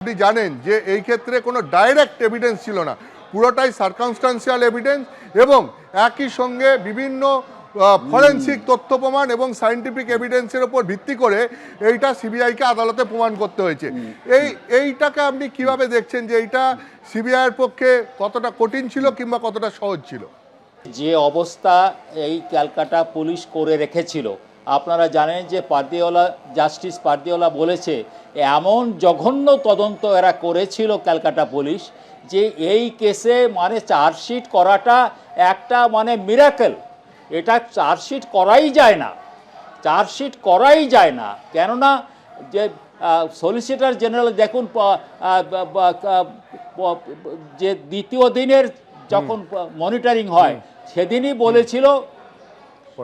আপনি জানেন যে এই ক্ষেত্রে কোনো ডাইরেক্ট এভিডেন্স ছিল না, পুরোটাই সার্কামস্টান্সিয়াল এভিডেন্স এবং একই সঙ্গে বিভিন্ন ফরেন্সিক তথ্য প্রমাণ এবং সায়েন্টিফিক এভিডেন্সের ওপর ভিত্তি করে এইটা সিবিআইকে আদালতে প্রমাণ করতে হয়েছে। এইটাকে আপনি কিভাবে দেখছেন যে এইটা সিবিআইয়ের পক্ষে কতটা কঠিন ছিল কিংবা কতটা সহজ ছিল? যে অবস্থা এই ক্যালকাটা পুলিশ করে রেখেছিল, আপনারা জানেন যে জাস্টিস পারদিওলা বলেছে এমন জঘন্য তদন্ত এরা করেছিল ক্যালকাটা পুলিশ যে এই কেসে মানে চার্জশিট করাটা একটা মানে মিরাকেল। এটা চার্জশিট করাই যায় না, কেননা যে সলিসিটর জেনারেল দেখুন যে দ্বিতীয় দিনের যখন মনিটরিং হয় সেদিনই বলেছিল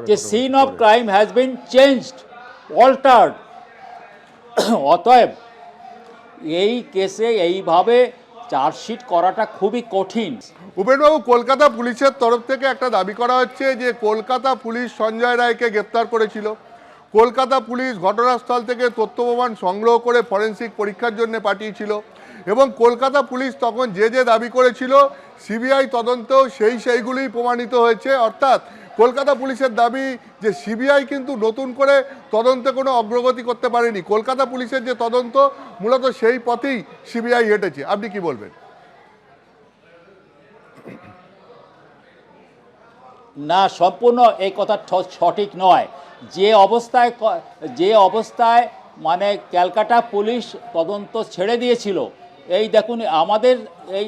যে scene of crime has been changed, altered. অতএব এই কেসে এইভাবে চার্জশিট করাটা খুবই কঠিন। উপেনবাবু, কলকাতা পুলিশের তরফ থেকে একটা দাবি করা হচ্ছে যে কলকাতা পুলিশ সঞ্জয় রায়কে গ্রেপ্তার করেছিল, কলকাতা পুলিশ ঘটনাস্থল থেকে তথ্য প্রমাণ সংগ্রহ করে ফরেন্সিক পরীক্ষার জন্য পাঠিয়েছিল এবং কলকাতা পুলিশ তখন যে দাবি করেছিল সিবিআই তদন্তেও সেইগুলিই প্রমাণিত হয়েছে। অর্থাৎ কলকাতা পুলিশের দাবি যে সিবিআই কিন্তু নতুন করে তদন্তে কোনো অগ্রগতি করতে পারেনি, কলকাতা পুলিশের যে তদন্ত মূলত সেই পথেই সিবিআই হেঁটেছে। আপনি কি বলবেন? না, সম্পূর্ণ এই কথা সঠিক নয়। যে অবস্থায় মানে ক্যালকাটা পুলিশ তদন্ত ছেড়ে দিয়েছিল, এই দেখুন আমাদের এই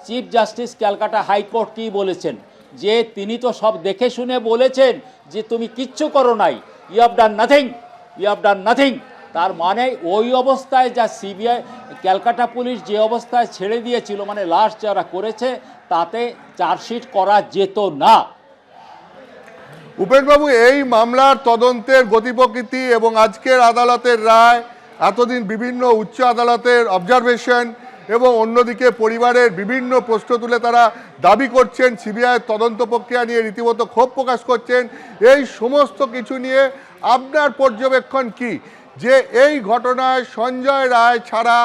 চিফ জাস্টিস ক্যালকাটা হাইকোর্ট কি বলেছেন, যে তিনি তো সব দেখে শুনে বলেছেন যে তুমি কিচ্ছু করো নাই, ইউ হ্যাভ ডান নাথিং। তার মানে ওই অবস্থায় যা সিবিআই ক্যালকাটা পুলিশ যে অবস্থায় ছেড়ে দিয়েছিল, মানে লাস্ট যারা করেছে তাতে চার্জশিট করা যেত না। উপেনবাবু, এই মামলার তদন্তের গতি প্রকৃতি এবং আজকের আদালতের রায়, এতদিন বিভিন্ন উচ্চ আদালতের অবজারভেশন এবং অন্যদিকে পরিবারের বিভিন্ন প্রশ্ন তুলে তারা দাবি করছেন, সিবিআই তদন্ত প্রক্রিয়া নিয়ে রীতিমতো ক্ষোভ প্রকাশ করছেন, এই সমস্ত কিছু নিয়ে আপনার পর্যবেক্ষণ কি? যে এই ঘটনায় সঞ্জয় রায় ছাড়া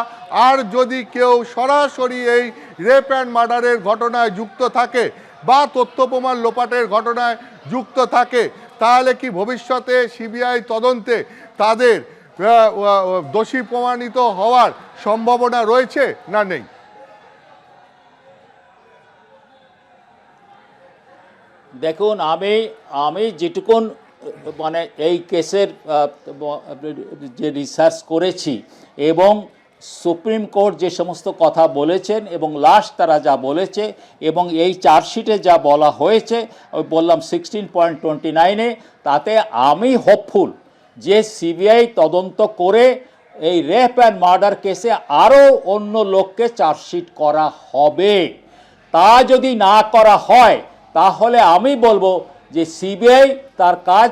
আর যদি কেউ সরাসরি এই রেপ অ্যান্ড মার্ডারের ঘটনায় যুক্ত থাকে বা তথ্য প্রমাণ লোপাটের ঘটনায় যুক্ত থাকে, তাহলে কি ভবিষ্যতে সিবিআই তদন্তে তাদের দোষী প্রমাণিত হওয়ার সম্ভাবনা রয়েছে না নেই? দেখুন, আমি যেটুকুন মানে এই কেসের যে রিসার্চ করেছি এবং সুপ্রিম কোর্ট যে সমস্ত কথা বলেছেন এবং লাস্ট তারা যা বলেছে এবং এই চার্জশিটে যা বলা হয়েছে, আমি বললাম 16.29-এ, তাতে আমি হোপফুল যে সিবিআই তদন্ত করে এই রেপ অ্যান্ড মার্ডার কেসে আরও অন্য লোককে চার্জশিট করা হবে। তা যদি না করা হয় তাহলে আমি বলবো যে সিবিআই তার কাজ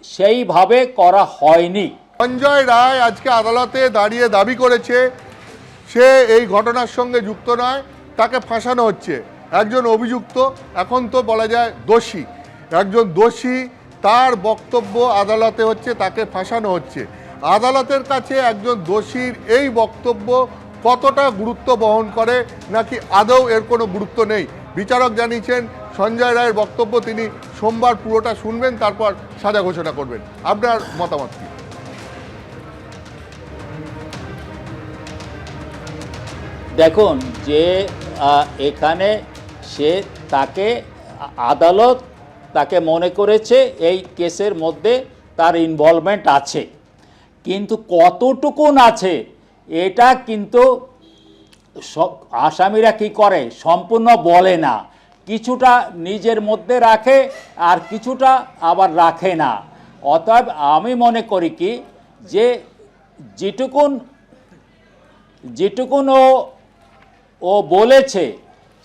সেইভাবে করা হয়নি। সঞ্জয় রায় আজকে আদালতে দাঁড়িয়ে দাবি করেছে সে এই ঘটনার সঙ্গে যুক্ত নয়, তাকে ফাঁসানো হচ্ছে। একজন অভিযুক্ত, এখন তো বলা যায় দোষী, একজন দোষী, তার বক্তব্য আদালতে হচ্ছে তাকে ফাঁসানো হচ্ছে। আদালতের কাছে একজন দোষীর এই বক্তব্য কতটা গুরুত্ব বহন করে, নাকি আদৌ এর কোনো গুরুত্ব নেই? বিচারক জানিয়েছেন সঞ্জয় রায়ের বক্তব্য তিনি সোমবার পুরোটা শুনবেন, তারপর সাজা ঘোষণা করবেন। আপনার মতামত কি? দেখুন, যে এখানে তাকে আদালত তাকে মনে করেছে এই কেসের মধ্যে তার ইনভলভমেন্ট আছে, কিন্তু কতটুকুন আছে এটা কিন্তু আসামিরা কি করে সম্পূর্ণ বলে না, কিছুটা নিজের মধ্যে রাখে আর কিছুটা আবার রাখে না। অতএব আমি মনে করি কি যে যেটুকুন ও বলেছে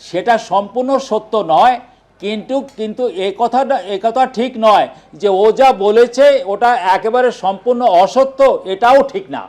সেটা সম্পূর্ণ সত্য নয়, কিন্তু এ কথা ঠিক নয় যে ও যা বলেছে ওটা একেবারে সম্পূর্ণ অসত্য, এটাও ঠিক না।